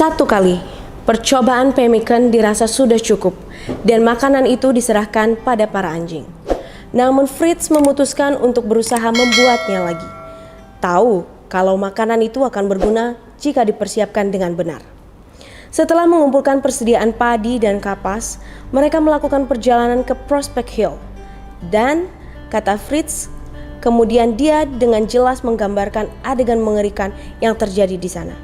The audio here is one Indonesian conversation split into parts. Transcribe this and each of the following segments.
Satu kali, percobaan pemmican dirasa sudah cukup dan makanan itu diserahkan pada para anjing. Namun Fritz memutuskan untuk berusaha membuatnya lagi. Tahu kalau makanan itu akan berguna jika dipersiapkan dengan benar. Setelah mengumpulkan persediaan padi dan kapas, mereka melakukan perjalanan ke Prospect Hill. Dan, kata Fritz, kemudian dia dengan jelas menggambarkan adegan mengerikan yang terjadi di sana.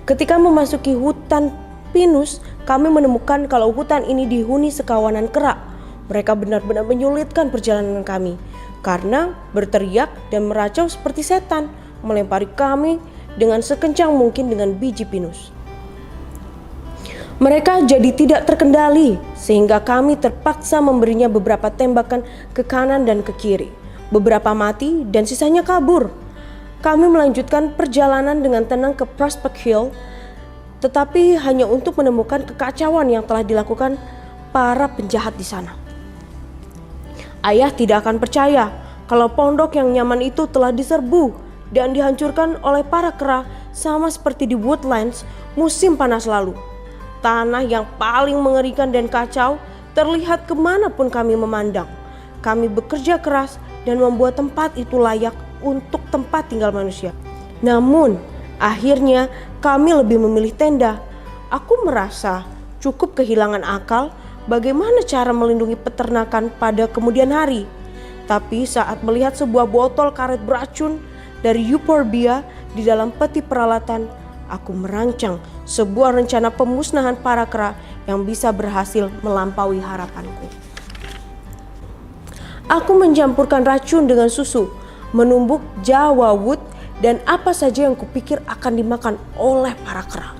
Ketika memasuki hutan pinus, kami menemukan kalau hutan ini dihuni sekawanan kera. Mereka benar-benar menyulitkan perjalanan kami karena berteriak dan meracau seperti setan, melempari kami dengan sekencang mungkin dengan biji pinus. Mereka jadi tidak terkendali sehingga kami terpaksa memberinya beberapa tembakan ke kanan dan ke kiri. Beberapa mati dan sisanya kabur. Kami melanjutkan perjalanan dengan tenang ke Prospect Hill, tetapi hanya untuk menemukan kekacauan yang telah dilakukan para penjahat di sana. Ayah tidak akan percaya kalau pondok yang nyaman itu telah diserbu dan dihancurkan oleh para kera sama seperti di Woodlands musim panas lalu. Tanah yang paling mengerikan dan kacau terlihat kemanapun kami memandang. Kami bekerja keras dan membuat tempat itu layak untuk tempat tinggal manusia. Namun, akhirnya kami lebih memilih tenda. Aku merasa cukup kehilangan akal bagaimana cara melindungi peternakan pada kemudian hari. Tapi saat melihat sebuah botol karet beracun dari euphorbia di dalam peti peralatan, aku merancang sebuah rencana pemusnahan para kera yang bisa berhasil melampaui harapanku. Aku mencampurkan racun dengan susu, menumbuk Java wood dan apa saja yang kupikir akan dimakan oleh para kera.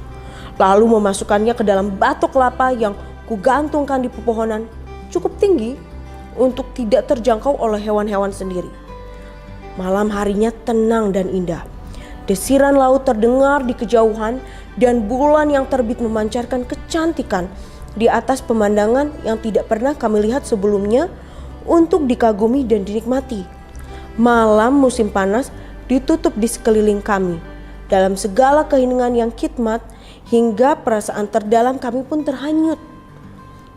Lalu memasukkannya ke dalam batok kelapa yang kugantungkan di pepohonan cukup tinggi untuk tidak terjangkau oleh hewan-hewan sendiri. Malam harinya tenang dan indah. Desiran laut terdengar di kejauhan dan bulan yang terbit memancarkan kecantikan di atas pemandangan yang tidak pernah kami lihat sebelumnya untuk dikagumi dan dinikmati. Malam musim panas ditutup di sekeliling kami. Dalam segala keheningan yang khidmat hingga perasaan terdalam kami pun terhanyut.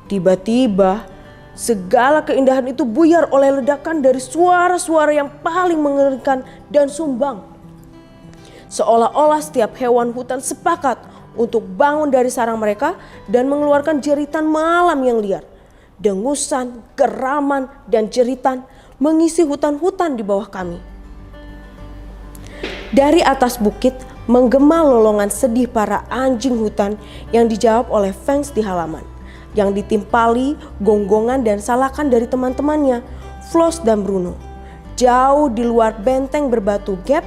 Tiba-tiba segala keindahan itu buyar oleh ledakan dari suara-suara yang paling mengerikan dan sumbang. Seolah-olah setiap hewan hutan sepakat untuk bangun dari sarang mereka dan mengeluarkan jeritan malam yang liar. Dengusan, geraman, dan jeritan mengisi hutan-hutan di bawah kami. Dari atas bukit menggema lolongan sedih para anjing hutan yang dijawab oleh Fangs di halaman, yang ditimpali gonggongan dan salakan dari teman-temannya, Floss dan Bruno. Jauh di luar benteng berbatu gap,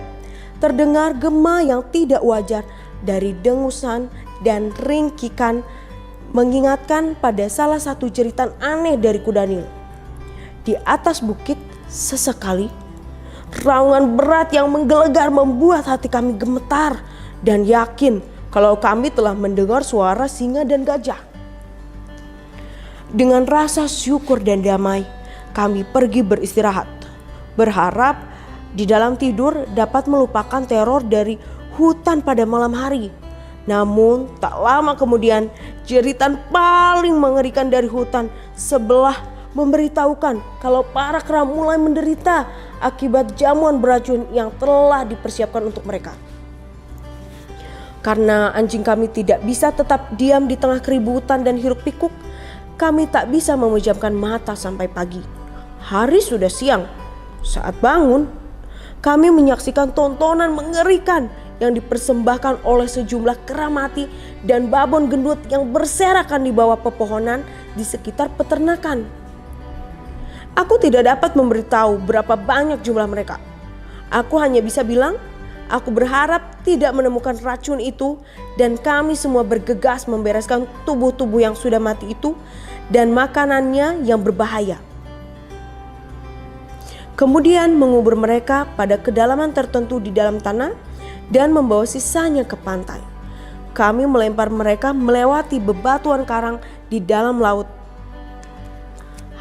terdengar gema yang tidak wajar dari dengusan dan ringkikan mengingatkan pada salah satu jeritan aneh dari kuda Nil. Di atas bukit sesekali raungan berat yang menggelegar membuat hati kami gemetar dan yakin kalau kami telah mendengar suara singa dan gajah. Dengan rasa syukur dan damai kami pergi beristirahat, berharap di dalam tidur dapat melupakan teror dari hutan pada malam hari. Namun tak lama kemudian jeritan paling mengerikan dari hutan sebelah memberitahukan kalau para kera mulai menderita akibat jamuan beracun yang telah dipersiapkan untuk mereka. Karena anjing kami tidak bisa tetap diam di tengah keributan dan hiruk pikuk, kami tak bisa memejamkan mata sampai pagi. Hari sudah siang. Saat bangun, kami menyaksikan tontonan mengerikan yang dipersembahkan oleh sejumlah kera mati dan babon gendut yang berserakan di bawah pepohonan di sekitar peternakan. Aku tidak dapat memberitahu berapa banyak jumlah mereka. Aku hanya bisa bilang, aku berharap tidak menemukan racun itu dan kami semua bergegas membereskan tubuh-tubuh yang sudah mati itu dan makanannya yang berbahaya. Kemudian mengubur mereka pada kedalaman tertentu di dalam tanah dan membawa sisanya ke pantai. Kami melempar mereka melewati bebatuan karang di dalam laut.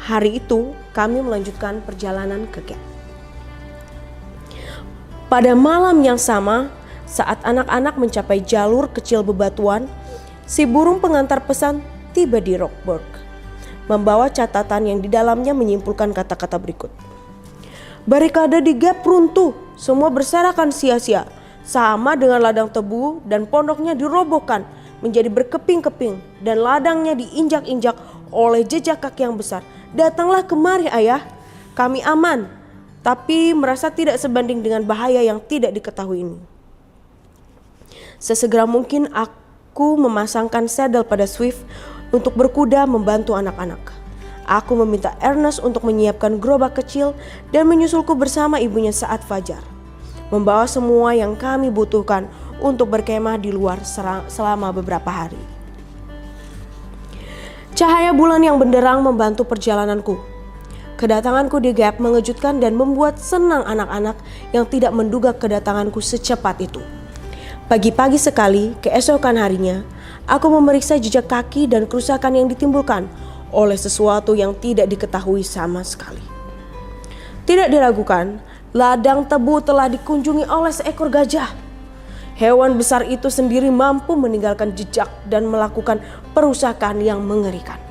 Hari itu kami melanjutkan perjalanan ke camp. Pada malam yang sama, Saat anak-anak mencapai jalur kecil bebatuan, si burung pengantar pesan tiba di Rockburg, membawa catatan yang di dalamnya menyimpulkan kata-kata berikut. Barikade di gap runtuh, semua berserakan sia-sia, sama dengan ladang tebu, dan pondoknya dirobohkan menjadi berkeping-keping dan ladangnya diinjak-injak oleh jejak kaki yang besar. Datanglah kemari ayah, kami aman, tapi merasa tidak sebanding dengan bahaya yang tidak diketahui ini. Sesegera mungkin aku memasangkan saddle pada Swift untuk berkuda membantu anak-anak. Aku meminta Ernest untuk menyiapkan gerobak kecil dan menyusulku bersama ibunya saat fajar, membawa semua yang kami butuhkan untuk berkemah di luar selama beberapa hari. Cahaya bulan yang benderang membantu perjalananku. Kedatanganku di Gap mengejutkan dan membuat senang anak-anak yang tidak menduga kedatanganku secepat itu. Pagi-pagi sekali, keesokan harinya, aku memeriksa jejak kaki dan kerusakan yang ditimbulkan oleh sesuatu yang tidak diketahui sama sekali. Tidak diragukan, ladang tebu telah dikunjungi oleh seekor gajah. Hewan besar itu sendiri mampu meninggalkan jejak dan melakukan perusakan yang mengerikan.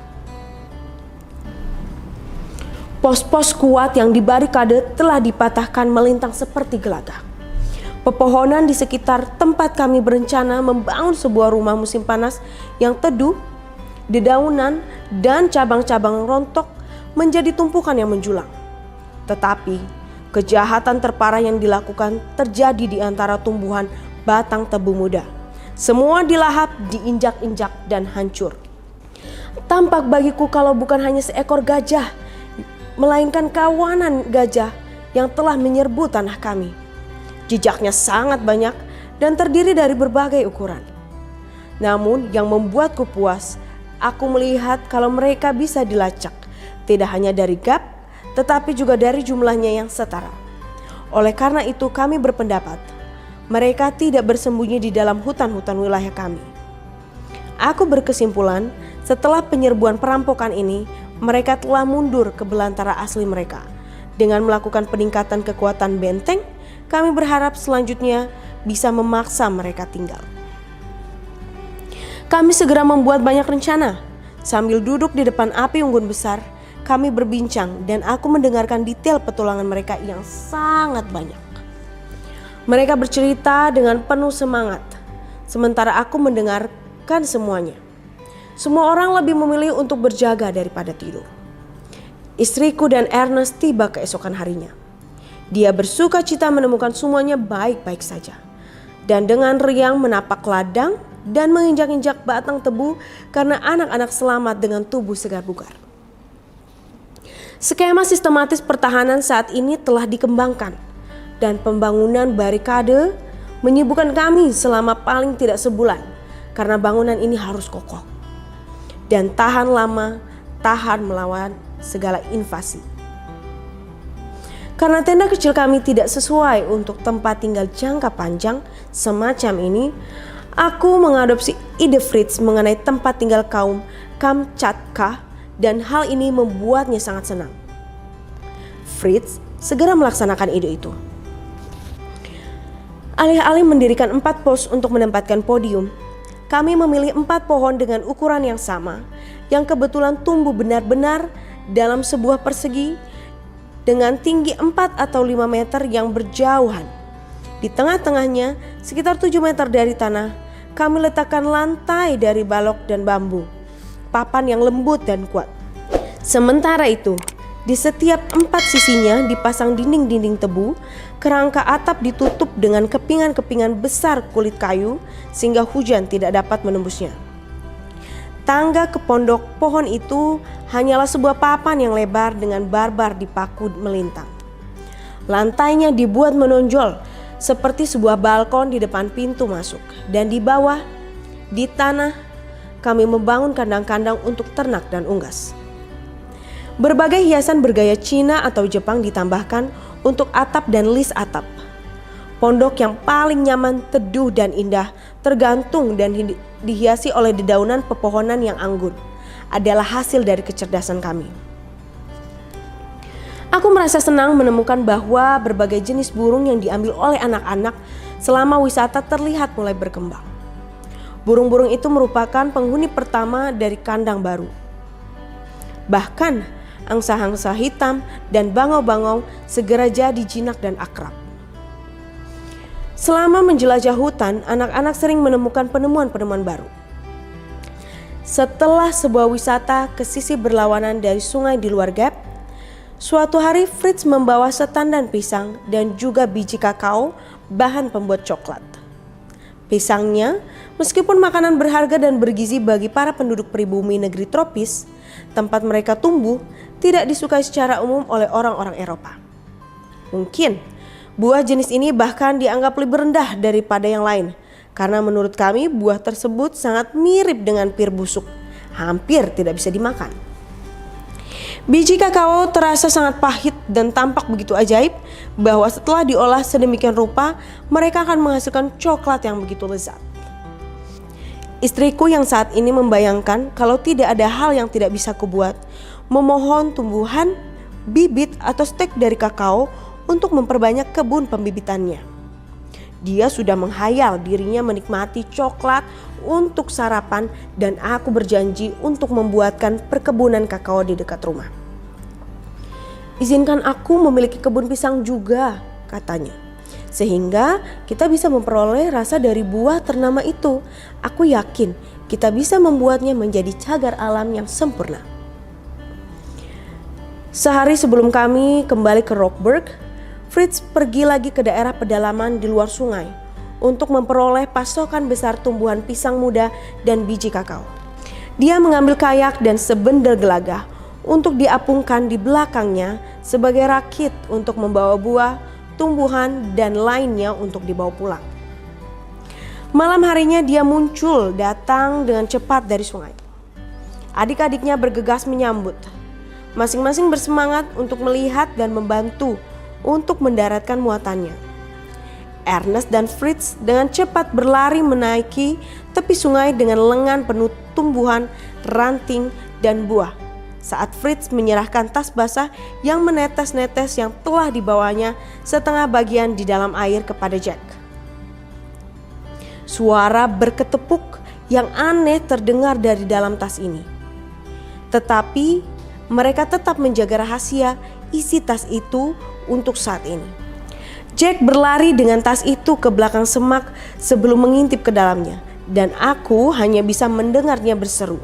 Pos-pos kuat yang dibarikade telah dipatahkan melintang seperti gelagah. Pepohonan di sekitar tempat kami berencana membangun sebuah rumah musim panas yang teduh, dedaunan dan cabang-cabang rontok menjadi tumpukan yang menjulang. Tetapi kejahatan terparah yang dilakukan terjadi di antara tumbuhan batang tebu muda. Semua dilahap, diinjak-injak dan hancur. Tampak bagiku kalau bukan hanya seekor gajah, melainkan kawanan gajah yang telah menyerbu tanah kami. Jejaknya sangat banyak dan terdiri dari berbagai ukuran. Namun yang membuatku puas, aku melihat kalau mereka bisa dilacak, tidak hanya dari gap, tetapi juga dari jumlahnya yang setara. Oleh karena itu kami berpendapat, mereka tidak bersembunyi di dalam hutan-hutan wilayah kami. Aku berkesimpulan, setelah penyerbuan perampokan ini, mereka telah mundur ke belantara asli mereka. Dengan melakukan peningkatan kekuatan benteng, kami berharap selanjutnya bisa memaksa mereka tinggal. Kami segera membuat banyak rencana. Sambil duduk di depan api unggun besar, kami berbincang dan aku mendengarkan detail petualangan mereka yang sangat banyak. Mereka bercerita dengan penuh semangat, sementara aku mendengarkan semuanya. Semua orang lebih memilih untuk berjaga daripada tidur. Istriku dan Ernest tiba keesokan harinya. Dia bersuka cita menemukan semuanya baik-baik saja, dan dengan riang menapak ladang dan menginjak-injak batang tebu karena anak-anak selamat dengan tubuh segar bugar. Skema sistematis pertahanan saat ini telah dikembangkan, dan pembangunan barikade menyibukkan kami selama paling tidak sebulan, karena bangunan ini harus kokoh dan tahan lama, tahan melawan segala invasi. Karena tenda kecil kami tidak sesuai untuk tempat tinggal jangka panjang semacam ini, aku mengadopsi ide Fritz mengenai tempat tinggal kaum Kamchatka dan hal ini membuatnya sangat senang. Fritz segera melaksanakan ide itu. Alih-alih mendirikan 4 pos untuk menempatkan podium, kami memilih 4 pohon dengan ukuran yang sama yang kebetulan tumbuh benar-benar dalam sebuah persegi dengan tinggi 4 atau 5 meter yang berjauhan. Di tengah-tengahnya, sekitar 7 meter dari tanah, kami letakkan lantai dari balok dan bambu, papan yang lembut dan kuat. Sementara itu, di setiap 4 sisinya dipasang dinding-dinding tebu, kerangka atap ditutup dengan kepingan-kepingan besar kulit kayu sehingga hujan tidak dapat menembusnya. Tangga ke pondok pohon itu hanyalah sebuah papan yang lebar dengan barbar dipaku melintang. Lantainya dibuat menonjol seperti sebuah balkon di depan pintu masuk, dan di bawah, di tanah, kami membangun kandang-kandang untuk ternak dan unggas. Berbagai hiasan bergaya Cina atau Jepang ditambahkan untuk atap dan lis atap. Pondok yang paling nyaman, teduh dan indah tergantung dan dihiasi oleh dedaunan pepohonan yang anggun adalah hasil dari kecerdasan kami. Aku merasa senang menemukan bahwa berbagai jenis burung yang diambil oleh anak-anak selama wisata terlihat mulai berkembang. Burung-burung itu merupakan penghuni pertama dari kandang baru. Bahkan angsa-angsa hitam dan bangau-bangau segera jadi jinak dan akrab. Selama menjelajah hutan, anak-anak sering menemukan penemuan-penemuan baru. Setelah sebuah wisata ke sisi berlawanan dari sungai di luar gap, suatu hari Fritz membawa setandan pisang dan juga biji kakao, bahan pembuat coklat. Pisangnya, meskipun makanan berharga dan bergizi bagi para penduduk pribumi negeri tropis, tempat mereka tumbuh, tidak disukai secara umum oleh orang-orang Eropa. Mungkin buah jenis ini bahkan dianggap lebih rendah daripada yang lain, karena menurut kami buah tersebut sangat mirip dengan pir busuk, hampir tidak bisa dimakan. Biji kakao terasa sangat pahit dan tampak begitu ajaib bahwa setelah diolah sedemikian rupa, mereka akan menghasilkan coklat yang begitu lezat. Istriku yang saat ini membayangkan kalau tidak ada hal yang tidak bisa kubuat, memohon tumbuhan, bibit atau stek dari kakao untuk memperbanyak kebun pembibitannya. Dia sudah menghayal dirinya menikmati coklat untuk sarapan dan aku berjanji untuk membuatkan perkebunan kakao di dekat rumah. Izinkan aku memiliki kebun pisang juga, katanya. Sehingga kita bisa memperoleh rasa dari buah ternama itu. Aku yakin kita bisa membuatnya menjadi cagar alam yang sempurna. Sehari sebelum kami kembali ke Rockburg, Fritz pergi lagi ke daerah pedalaman di luar sungai untuk memperoleh pasokan besar tumbuhan pisang muda dan biji kakao. Dia mengambil kayak dan sebendel gelagah untuk diapungkan di belakangnya sebagai rakit untuk membawa buah, tumbuhan, dan lainnya untuk dibawa pulang. Malam harinya dia muncul datang dengan cepat dari sungai. Adik-adiknya bergegas menyambut. Masing-masing bersemangat untuk melihat dan membantu untuk mendaratkan muatannya. Ernest dan Fritz dengan cepat berlari menaiki tepi sungai dengan lengan penuh tumbuhan, ranting, dan buah. Saat Fritz menyerahkan tas basah yang menetes-netes yang telah dibawanya setengah bagian di dalam air kepada Jack. Suara berketepuk yang aneh terdengar dari dalam tas ini. Tetapi mereka tetap menjaga rahasia isi tas itu untuk saat ini. Jack berlari dengan tas itu ke belakang semak sebelum mengintip ke dalamnya, dan aku hanya bisa mendengarnya berseru,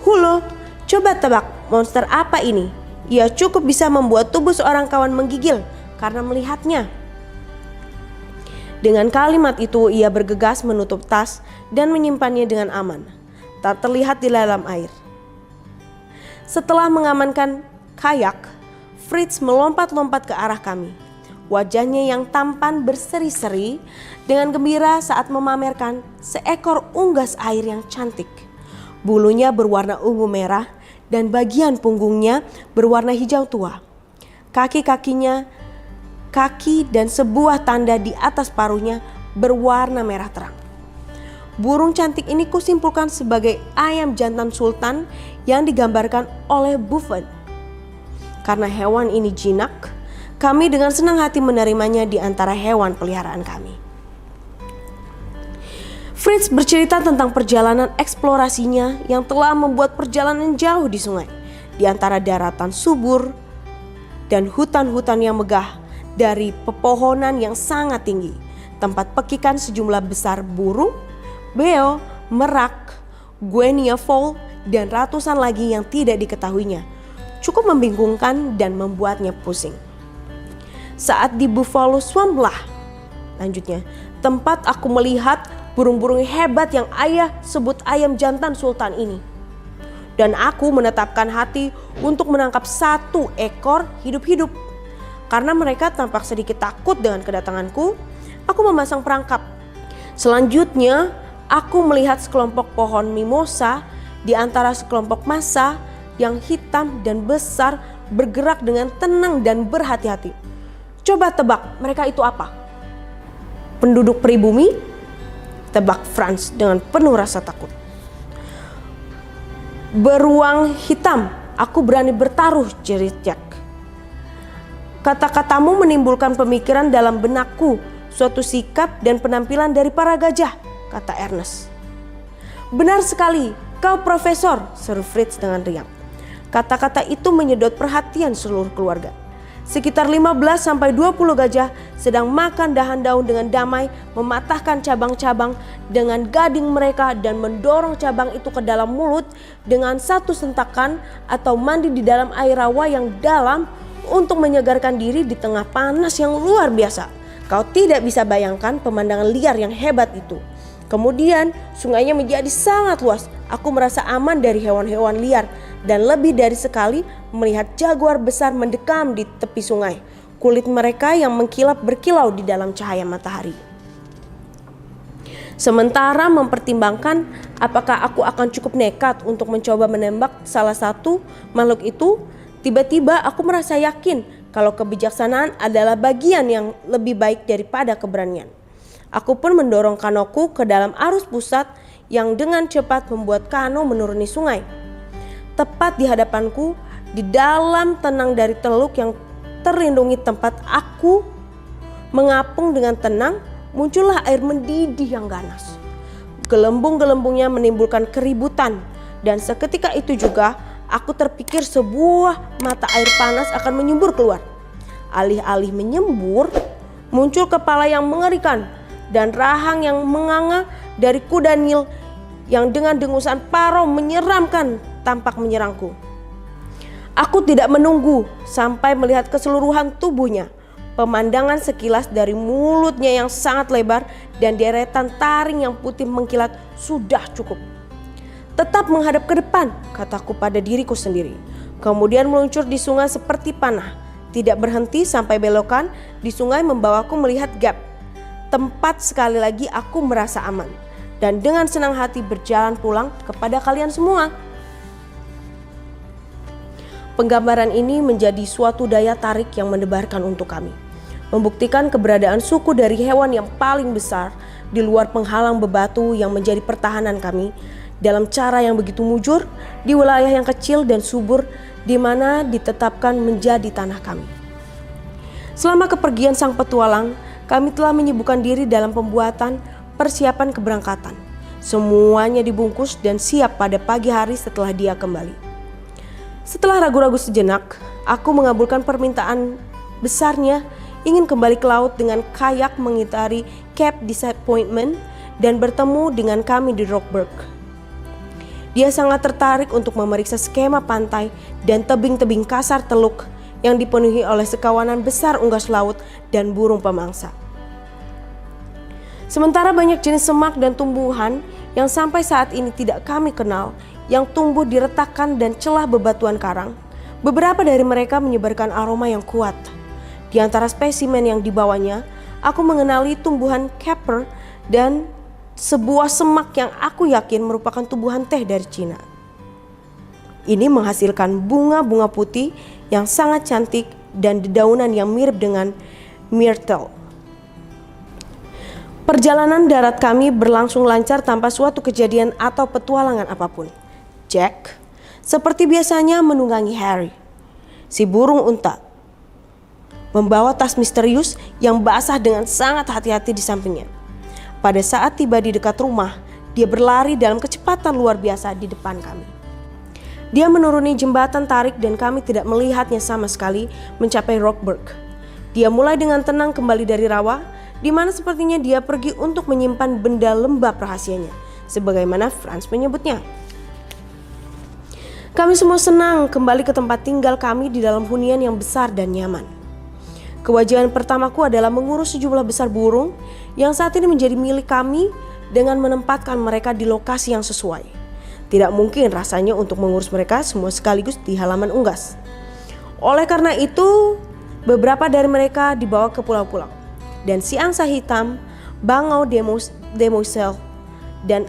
"Hulo, coba tebak monster apa ini? Ia cukup bisa membuat tubuh seorang kawan menggigil karena melihatnya." Dengan kalimat itu ia bergegas menutup tas dan menyimpannya dengan aman, tak terlihat di dalam air. Setelah mengamankan kayak, Fritz melompat-lompat ke arah kami. Wajahnya yang tampan berseri-seri dengan gembira saat memamerkan seekor unggas air yang cantik. Bulunya berwarna ungu merah dan bagian punggungnya berwarna hijau tua. Kaki-kakinya, kaki dan sebuah tanda di atas paruhnya berwarna merah terang. Burung cantik ini kusimpulkan sebagai ayam jantan sultan yang digambarkan oleh Buffon. Karena hewan ini jinak, kami dengan senang hati menerimanya di antara hewan peliharaan kami. Fritz bercerita tentang perjalanan eksplorasinya yang telah membuat perjalanan jauh di sungai, di antara daratan subur dan hutan-hutan yang megah dari pepohonan yang sangat tinggi, tempat pekikan sejumlah besar burung, beo, merak, guinea fowl, dan ratusan lagi yang tidak diketahuinya. Cukup membingungkan dan membuatnya pusing. Saat di Buffalo Swamp lah, lanjutnya, tempat aku melihat burung-burung hebat yang ayah sebut ayam jantan sultan ini. Dan aku menetapkan hati untuk menangkap satu ekor hidup-hidup. Karena mereka tampak sedikit takut dengan kedatanganku, aku memasang perangkap. Selanjutnya, aku melihat sekelompok pohon mimosa di antara sekelompok massa yang hitam dan besar bergerak dengan tenang dan berhati-hati. Coba tebak mereka itu apa? Penduduk pribumi? Tebak Franz dengan penuh rasa takut. Beruang hitam, aku berani bertaruh, jerit Jack. Kata-katamu menimbulkan pemikiran dalam benakku suatu sikap dan penampilan dari para gajah, kata Ernest. Benar sekali, kau profesor, seru Fritz dengan riang. Kata-kata itu menyedot perhatian seluruh keluarga. Sekitar 15-20 gajah sedang makan dahan daun dengan damai, mematahkan cabang-cabang dengan gading mereka dan mendorong cabang itu ke dalam mulut dengan satu sentakan atau mandi di dalam air rawa yang dalam untuk menyegarkan diri di tengah panas yang luar biasa. Kau tidak bisa bayangkan pemandangan liar yang hebat itu. Kemudian sungainya menjadi sangat luas. Aku merasa aman dari hewan-hewan liar dan lebih dari sekali melihat jaguar besar mendekam di tepi sungai. Kulit mereka yang mengkilap berkilau di dalam cahaya matahari. Sementara mempertimbangkan apakah aku akan cukup nekat untuk mencoba menembak salah satu makhluk itu, tiba-tiba aku merasa yakin kalau kebijaksanaan adalah bagian yang lebih baik daripada keberanian. Aku pun mendorong kanoku ke dalam arus pusat yang dengan cepat membuat kano menuruni sungai. Tepat di hadapanku, di dalam tenang dari teluk yang terlindungi tempat aku mengapung dengan tenang, muncullah air mendidih yang ganas. Gelembung-gelembungnya menimbulkan keributan dan seketika itu juga aku terpikir sebuah mata air panas akan menyembur keluar. Alih-alih menyembur, muncul kepala yang mengerikan dan rahang yang menganga dari kuda Nil yang dengan dengusan parau menyeramkan tampak menyerangku. Aku tidak menunggu sampai melihat keseluruhan tubuhnya. Pemandangan sekilas dari mulutnya yang sangat lebar dan deretan taring yang putih mengkilat sudah cukup. Tetap menghadap ke depan, kataku pada diriku sendiri. Kemudian meluncur di sungai seperti panah. Tidak berhenti sampai belokan di sungai membawaku melihat Gap. Tempat sekali lagi aku merasa aman. Dan dengan senang hati berjalan pulang kepada kalian semua. Penggambaran ini menjadi suatu daya tarik yang mendebarkan untuk kami. Membuktikan keberadaan suku dari hewan yang paling besar di luar penghalang bebatu yang menjadi pertahanan kami dalam cara yang begitu mujur di wilayah yang kecil dan subur di mana ditetapkan menjadi tanah kami. Selama kepergian sang petualang, kami telah menyibukkan diri dalam pembuatan persiapan keberangkatan. Semuanya dibungkus dan siap pada pagi hari setelah dia kembali. Setelah ragu-ragu sejenak, aku mengabulkan permintaan besarnya ingin kembali ke laut dengan kayak mengitari Cape Disappointment dan bertemu dengan kami di Rockburg. Dia sangat tertarik untuk memeriksa skema pantai dan tebing-tebing kasar teluk yang dipenuhi oleh sekawanan besar unggas laut dan burung pemangsa. Sementara banyak jenis semak dan tumbuhan yang sampai saat ini tidak kami kenal yang tumbuh di retakan dan celah bebatuan karang, beberapa dari mereka menyebarkan aroma yang kuat. Di antara spesimen yang dibawanya, aku mengenali tumbuhan caper dan sebuah semak yang aku yakin merupakan tumbuhan teh dari Cina. Ini menghasilkan bunga-bunga putih yang sangat cantik dan dedaunan yang mirip dengan myrtle. Perjalanan darat kami berlangsung lancar tanpa suatu kejadian atau petualangan apapun. Jack, seperti biasanya menunggangi Harry, si burung unta, membawa tas misterius yang basah dengan sangat hati-hati di sampingnya. Pada saat tiba di dekat rumah, dia berlari dalam kecepatan luar biasa di depan kami. Dia menuruni jembatan tarik dan kami tidak melihatnya sama sekali mencapai Rockburg. Dia mulai dengan tenang kembali dari rawa, di mana sepertinya dia pergi untuk menyimpan benda lembab rahasianya, sebagaimana Franz menyebutnya. Kami semua senang kembali ke tempat tinggal kami di dalam hunian yang besar dan nyaman. Kewajiban pertamaku adalah mengurus sejumlah besar burung yang saat ini menjadi milik kami dengan menempatkan mereka di lokasi yang sesuai. Tidak mungkin rasanya untuk mengurus mereka semua sekaligus di halaman unggas. Oleh karena itu, beberapa dari mereka dibawa ke pulau-pulau. Dan si angsa hitam, bangau demoiselle, dan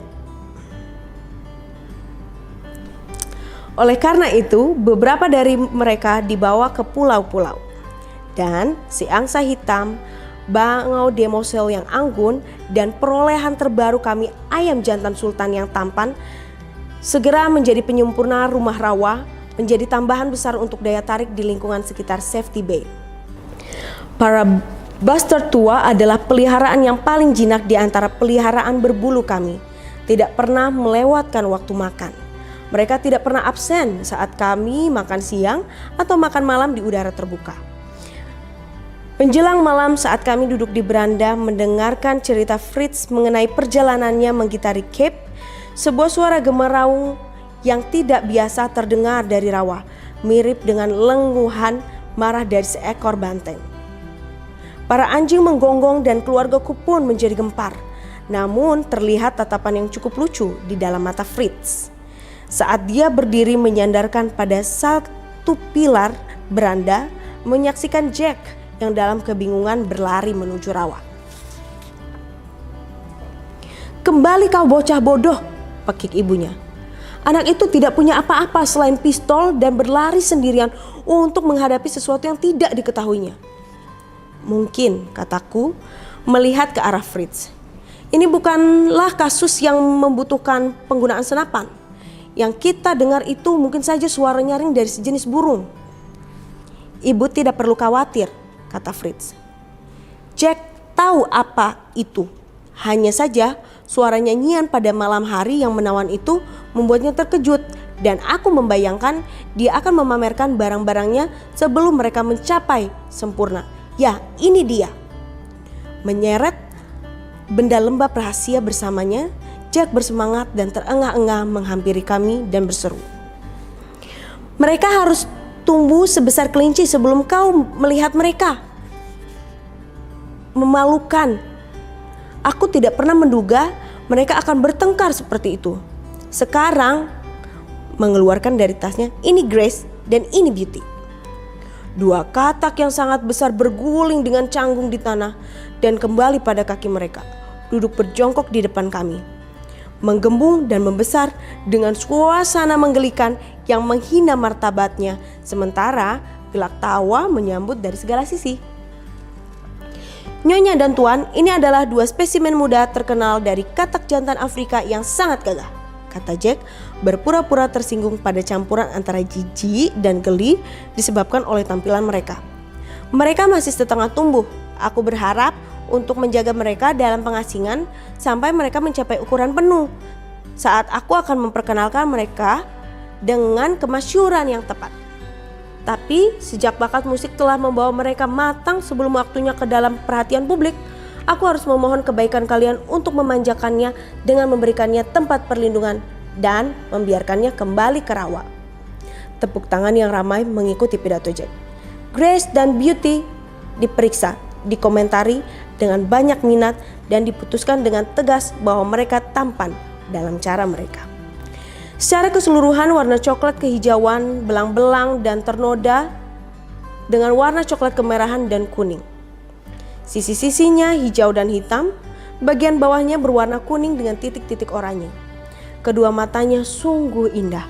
oleh karena itu, beberapa dari mereka dibawa ke pulau-pulau. Dan si angsa hitam, bangau demoiselle yang anggun, dan perolehan terbaru kami ayam jantan sultan yang tampan segera menjadi penyempurna rumah rawa, menjadi tambahan besar untuk daya tarik di lingkungan sekitar Safety Bay. Para Bustard tua adalah peliharaan yang paling jinak di antara peliharaan berbulu kami. Tidak pernah melewatkan waktu makan. Mereka tidak pernah absen saat kami makan siang atau makan malam di udara terbuka. Menjelang malam saat kami duduk di beranda mendengarkan cerita Fritz mengenai perjalanannya menggitari Cape, sebuah suara gemeraung yang tidak biasa terdengar dari rawa, mirip dengan lenguhan marah dari seekor banteng. Para anjing menggonggong dan keluargaku pun menjadi gempar. Namun terlihat tatapan yang cukup lucu di dalam mata Fritz saat dia berdiri menyandarkan pada satu pilar beranda menyaksikan Jack yang dalam kebingungan berlari menuju rawa. "Kembali kau bocah bodoh," pekik ibunya. Anak itu tidak punya apa-apa selain pistol dan berlari sendirian untuk menghadapi sesuatu yang tidak diketahuinya. "Mungkin," kataku, melihat ke arah Fritz. "Ini bukanlah kasus yang membutuhkan penggunaan senapan. Yang kita dengar itu mungkin saja suara nyaring dari sejenis burung." "Ibu tidak perlu khawatir," kata Fritz. "Jack tahu apa itu. Hanya saja suara nyanyian pada malam hari yang menawan itu membuatnya terkejut dan aku membayangkan dia akan memamerkan barang-barangnya sebelum mereka mencapai sempurna. Ya, ini dia." Menyeret benda lembab rahasia bersamanya, Jack bersemangat dan terengah-engah menghampiri kami dan berseru, "Mereka harus tumbuh sebesar kelinci sebelum kau melihat mereka. Memalukan. Aku tidak pernah menduga mereka akan bertengkar seperti itu. Sekarang," mengeluarkan dari tasnya, "ini Grace dan ini Beauty." Dua katak yang sangat besar berguling dengan canggung di tanah dan kembali pada kaki mereka, duduk berjongkok di depan kami, menggembung dan membesar dengan suasana menggelikan yang menghina martabatnya, sementara gelak tawa menyambut dari segala sisi. "Nyonya dan Tuan, ini adalah dua spesimen muda terkenal dari katak jantan Afrika yang sangat gagah," kata Jack, berpura-pura tersinggung pada campuran antara jijik dan geli disebabkan oleh tampilan mereka. "Mereka masih setengah tumbuh. Aku berharap untuk menjaga mereka dalam pengasingan sampai mereka mencapai ukuran penuh. Saat aku akan memperkenalkan mereka dengan kemasyhuran yang tepat. Tapi sejak bakat musik telah membawa mereka matang sebelum waktunya ke dalam perhatian publik, aku harus memohon kebaikan kalian untuk memanjakannya dengan memberikannya tempat perlindungan dan membiarkannya kembali ke rawa." Tepuk tangan yang ramai mengikuti pidato Jack. Grace dan Beauty diperiksa, dikomentari dengan banyak minat dan diputuskan dengan tegas bahwa mereka tampan dalam cara mereka. Secara keseluruhan warna coklat kehijauan, belang-belang dan ternoda dengan warna coklat kemerahan dan kuning. Sisi-sisinya hijau dan hitam, bagian bawahnya berwarna kuning dengan titik-titik oranye. Kedua matanya sungguh indah.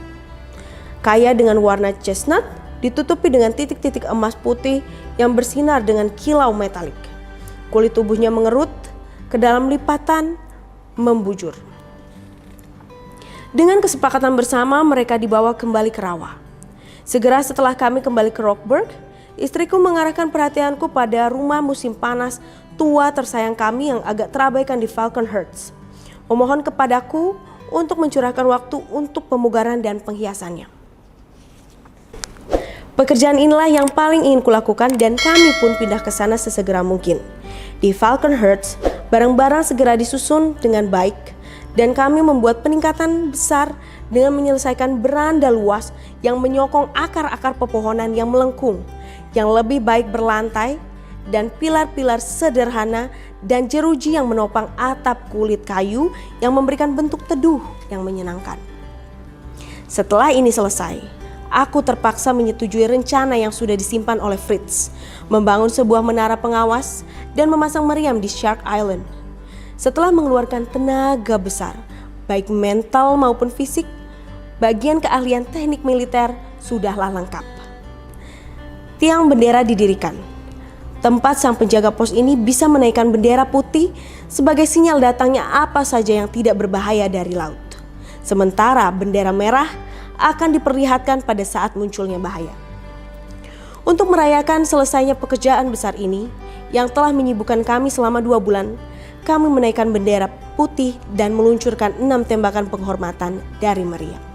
Kaya dengan warna chestnut, ditutupi dengan titik-titik emas putih yang bersinar dengan kilau metalik. Kulit tubuhnya mengerut ke dalam lipatan membujur. Dengan kesepakatan bersama mereka dibawa kembali ke rawa. Segera setelah kami kembali ke Rockburg, istriku mengarahkan perhatianku pada rumah musim panas tua tersayang kami yang agak terabaikan di Falconhurst. Memohon kepadaku untuk mencurahkan waktu untuk pemugaran dan penghiasannya. Pekerjaan inilah yang paling ingin kulakukan dan kami pun pindah ke sana sesegera mungkin. Di Falconhurst, barang-barang segera disusun dengan baik dan kami membuat peningkatan besar dengan menyelesaikan beranda luas yang menyokong akar-akar pepohonan yang melengkung, yang lebih baik berlantai dan pilar-pilar sederhana dan jeruji yang menopang atap kulit kayu yang memberikan bentuk teduh yang menyenangkan. Setelah ini selesai, aku terpaksa menyetujui rencana yang sudah disimpan oleh Fritz, membangun sebuah menara pengawas dan memasang meriam di Shark Island. Setelah mengeluarkan tenaga besar, baik mental maupun fisik, bagian keahlian teknik militer sudahlah lengkap. Tiang bendera didirikan. Tempat sang penjaga pos ini bisa menaikkan bendera putih sebagai sinyal datangnya apa saja yang tidak berbahaya dari laut. Sementara bendera merah akan diperlihatkan pada saat munculnya bahaya. Untuk merayakan selesainya pekerjaan besar ini, yang telah menyibukkan kami selama 2 bulan, kami menaikkan bendera putih dan meluncurkan 6 tembakan penghormatan dari meriam.